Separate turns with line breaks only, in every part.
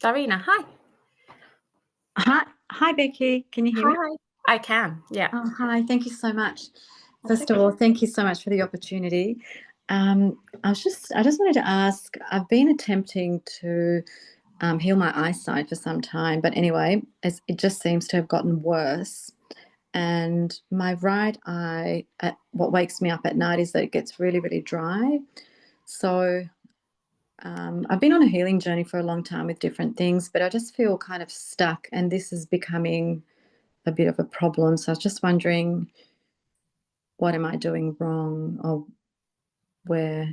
Darina, hi.
Hi, Becky. Can you hear me?
Hi. I can, yeah.
Oh, hi. Thank you so much.
That's
First of
okay.
all, thank you so much for the opportunity. I just wanted to ask. I've been attempting to heal my eyesight for some time, but anyway, it just seems to have gotten worse. And my right eye, what wakes me up at night is that it gets really, really dry. So I've been on a healing journey for a long time with different things, but I just feel kind of stuck, and this is becoming a bit of a problem. So I was just wondering, what am I doing wrong, or where?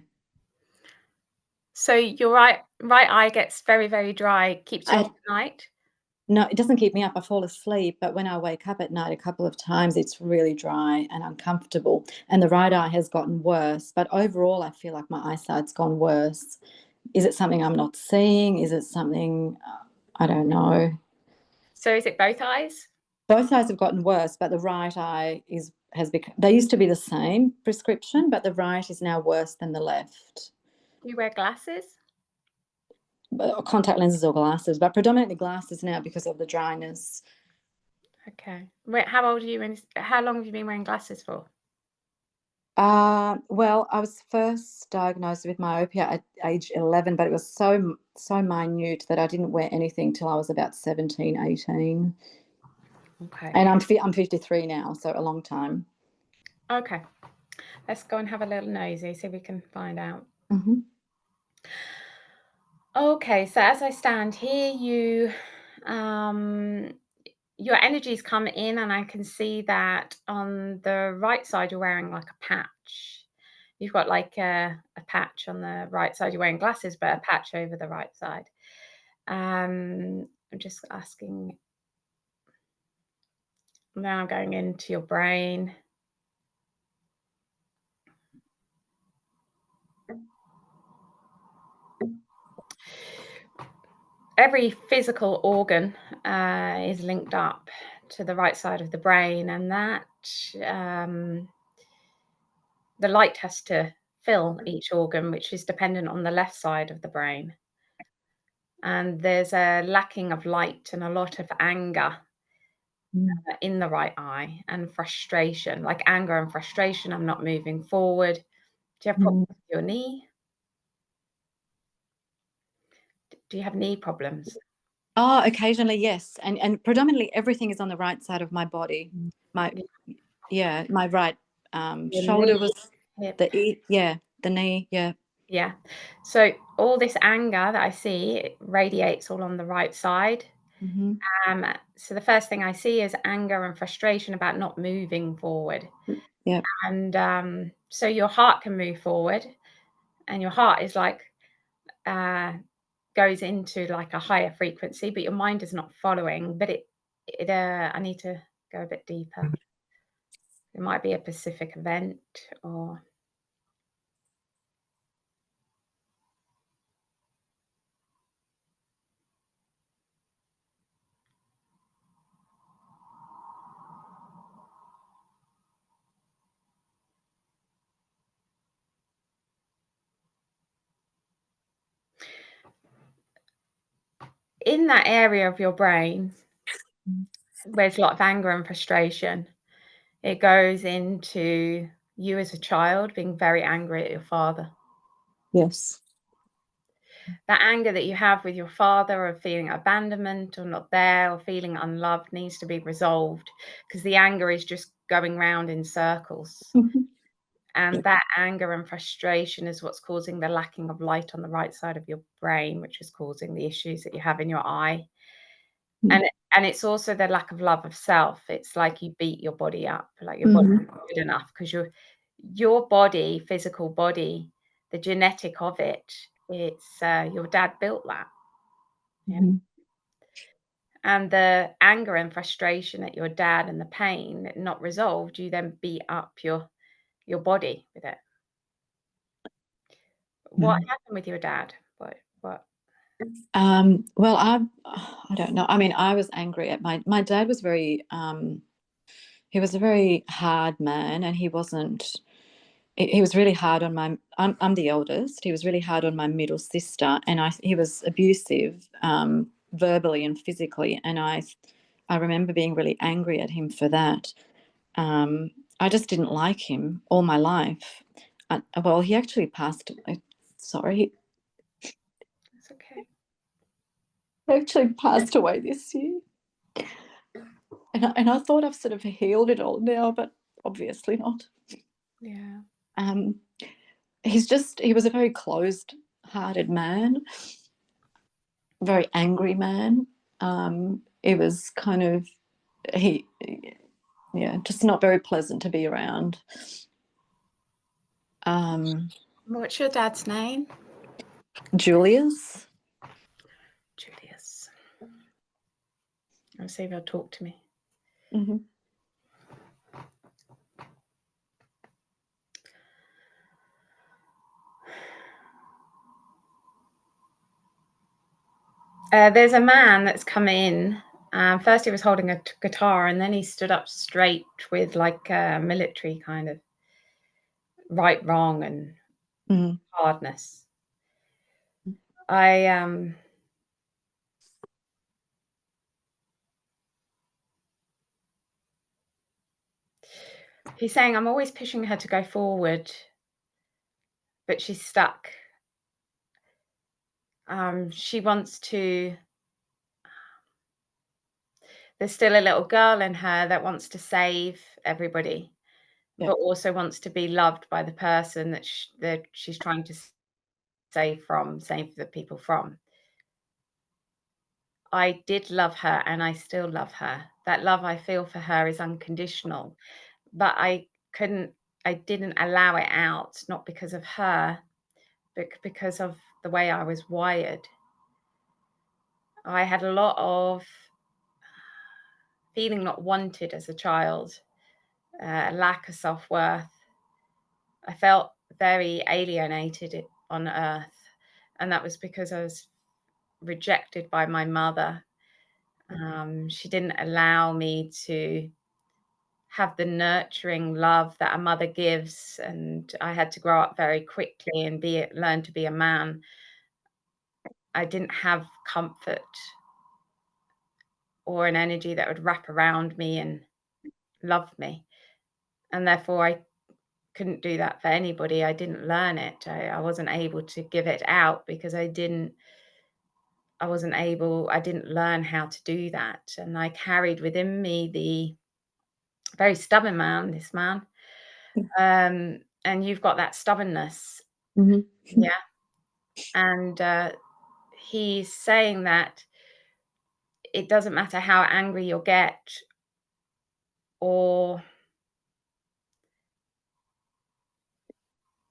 So your right eye gets very, very dry, keeps you up
I
at night?
No, it doesn't keep me up. I fall asleep, but when I wake up at night a couple of times, it's really dry and uncomfortable. And the right eye has gotten worse, but overall, I feel like my eyesight's gone worse. Is it something I'm not seeing? Is it something I don't know?
So is it both eyes?
Both eyes have gotten worse, but the right eye has become. They used to be the same prescription, but the right is now worse than the left.
Do you wear glasses?
Contact lenses or glasses, but predominantly glasses now because of the dryness.
Okay. Wait, how old are you and how long have you been wearing glasses for?
Well, I was first diagnosed with myopia at age 11, but it was so minute that I didn't wear anything till I was about 17, 18.
Okay.
And I'm 53 now, so a long time.
Okay. Let's go and have a little nosy, so we can find out.
Hmm.
Okay, so as I stand here, um your energies come in and I can see that on the right side you're wearing like a patch. You've got like a patch on the right side. You're wearing glasses, but a patch over the right side. I'm just asking now, going into your brain. Every physical organ is linked up to the right side of the brain, and that the light has to fill each organ, which is dependent on the left side of the brain. And there's a lacking of light and a lot of anger in the right eye, and frustration, like anger and frustration. I'm not moving forward. Do you have problems with your knee? Do you have knee problems?
Oh, occasionally, yes. And predominantly everything is on the right side of my body. My my right
Your
shoulder
knee,
was
hip.
the knee, yeah.
Yeah. So all this anger that I see, it radiates all on the right side.
Hmm.
So the first thing I see is anger and frustration about not moving forward.
Yeah.
And so your heart can move forward, and your heart is like uh, goes into like a higher frequency, but your mind is not following. But I need to go a bit deeper. It might be a specific event, or in that area of your brain where there's a lot of anger and frustration. It goes into you as a child being very angry at your father.
Yes.
That anger that you have with your father of feeling abandonment or not there or feeling unloved needs to be resolved, because the anger is just going round in circles.
Mhm.
And that anger and frustration is what's causing the lacking of light on the right side of your brain, which is causing the issues that you have in your eye. And it's also the lack of love of self. It's like you beat your body up, like your body's
Mhm.
not good enough, because your body, physical body, the genetic of it, it's your dad built that. Yeah.
Mhm.
And the anger and frustration at your dad and the pain not resolved, you then beat up your body with it. What
Mhm.
happened with your dad? What?
Well, I don't know. I mean, I was angry at my dad was very he was a very hard man, and he was really hard on I'm the eldest. He was really hard on my middle sister, and he was abusive. verbally and physically, and I remember being really angry at him for that. I just didn't like him all my life. Well, he actually passed away. Sorry,
That's okay.
he actually passed away this year. And I thought I've sort of healed it all now, but obviously not.
Yeah.
He was a very closed-hearted man, very angry man. It was kind of he, yeah, just not very pleasant to be around.
What's your dad's name?
Julius.
Julius. I'll see if he'll talk to me.
Mm-hmm.
There's a man that's come in. First he was holding a guitar, and then he stood up straight with like a military kind of right, wrong, and hardness. He's saying, I'm always pushing her to go forward, but she's stuck. She wants to. There's still a little girl in her that wants to save everybody,
Yeah.
but also wants to be loved by the person that she's trying to save the people from. I did love her and I still love her. That love I feel for her is unconditional, but I didn't allow it out, not because of her, but because of the way I was wired. I had a lot of feeling not wanted as a child, lack of self-worth. I felt very alienated on earth, and that was because I was rejected by my mother. She didn't allow me to have the nurturing love that a mother gives, and I had to grow up very quickly and learn to be a man. I didn't have comfort or an energy that would wrap around me and love me, and therefore I couldn't do that for anybody. I didn't learn it. I wasn't able to give it out because I didn't learn how to do that, and I carried within me the very stubborn man, this man. And you've got that stubbornness.
Mm-hmm.
Yeah. And he's saying that it doesn't matter how angry you'll get, or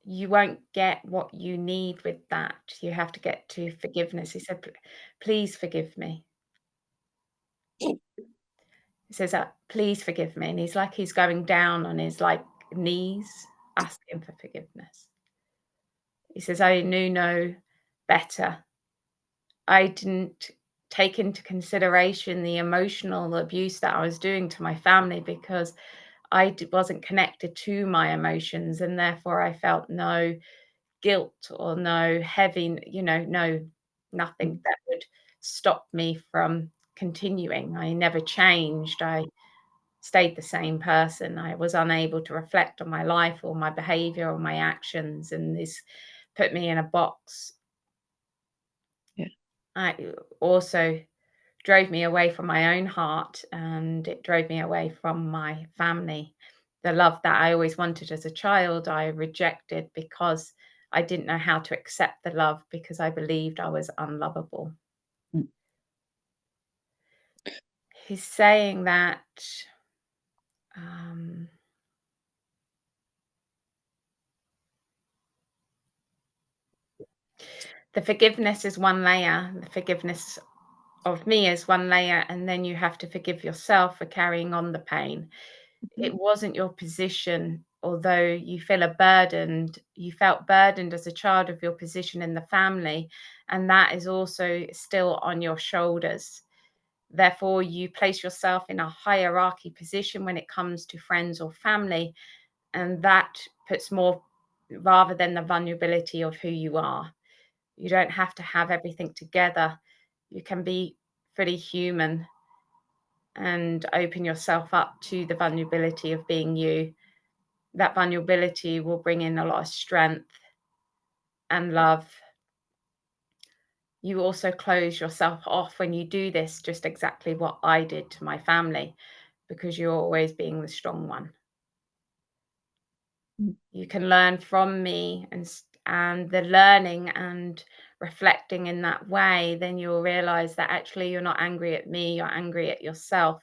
you won't get what you need with that. You have to get to forgiveness. He said, please forgive me. He says that, please forgive me. And he's going down on his like knees, asking for forgiveness. He says, I knew no better. I didn't take into consideration the emotional abuse that I was doing to my family because wasn't connected to my emotions, and therefore I felt no guilt or no heavy, nothing that would stop me from continuing. I never changed. I stayed the same person. I was unable to reflect on my life or my behavior or my actions, and this put me in a box.
Yeah.
I also drove me away from my own heart, and it drove me away from my family. The love that I always wanted as a child, I rejected because I didn't know how to accept the love because I believed I was unlovable.
Mm.
He's saying that um, the forgiveness is one layer, the forgiveness of me is one layer, and then you have to forgive yourself for carrying on the pain. It wasn't your position, although you felt burdened as a child of your position in the family, and that is also still on your shoulders. Therefore, you place yourself in a hierarchy position when it comes to friends or family, and that puts more rather than the vulnerability of who you are. You don't have to have everything together. You can be fully human and open yourself up to the vulnerability of being you, that vulnerability will bring in a lot of strength and love. You also close yourself off when you do this, just exactly what I did to my family, because you're always being the strong one. You can learn from me, and the learning and reflecting in that way, then you'll realize that actually you're not angry at me, you're angry at yourself,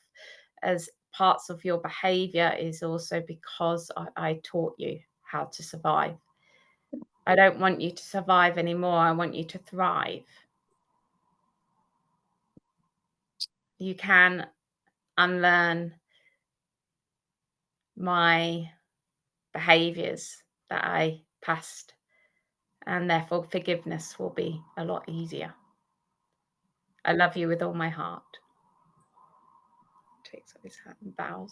as parts of your behavior is also because I taught you how to survive. I don't want you to survive anymore. I want you to thrive. You can unlearn my behaviors that I passed, and therefore forgiveness will be a lot easier. I love you with all my heart. Takes off his hat and bows.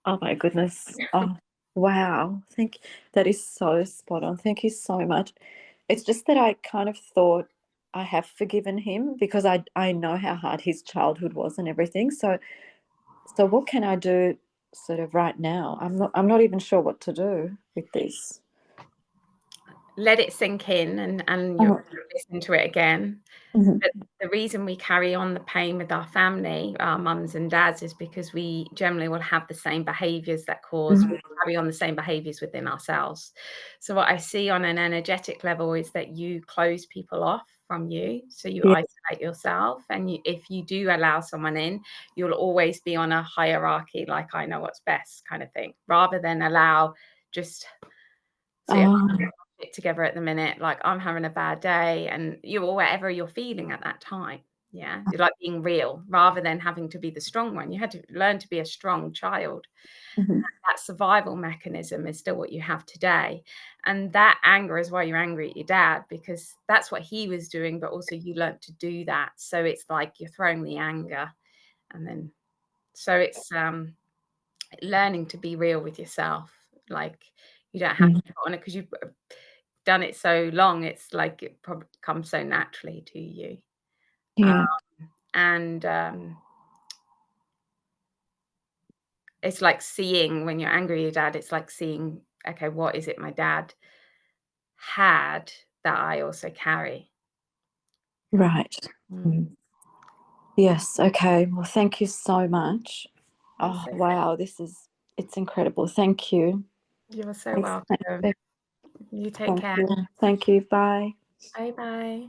Oh my goodness. Oh, wow. That is so spot on. Thank you so much. It's just that I kind of thought I have forgiven him because I know how hard his childhood was and everything. So what can I do sort of right now? I'm not even sure what to do with this.
Let it sink in, and you'll
Oh,
listen to it again.
mhm.
But the reason we carry on the pain with our family, our mums and dads, is because we generally will have the same behaviors that cause we
Mhm.
carry on the same behaviors within ourselves. So what I see on an energetic level is that you close people off from you, so you
Yeah.
isolate yourself, and if you do allow someone in, you'll always be on a hierarchy, like I know what's best kind of thing, rather than allow just see
Oh,
it together at the minute, like I'm having a bad day, and you or whatever you're feeling at that time. Yeah. You like being real rather than having to be the strong one. You had to learn to be a strong child.
mhm.
That survival mechanism is still what you have today. And that anger is why you're angry at your dad, because that's what he was doing, but also you learnt to do that. So it's like you're throwing the anger, and then so it's learning to be real with yourself. Like you don't have to put on it because you've done it so long, it's like it probably comes so naturally to you. Um,
Yeah.
and it's like seeing when you're angry at your dad, it's like seeing, okay, what is it my dad had that I also carry?
Right.
Mm.
Mm. Yes. Okay. Well, thank you so much.
That's
Oh,
so,
wow. It's incredible. Thank you.
you're so
Thanks.
welcome. You take
Thank
care.
you. Thank you. Bye.
Bye bye.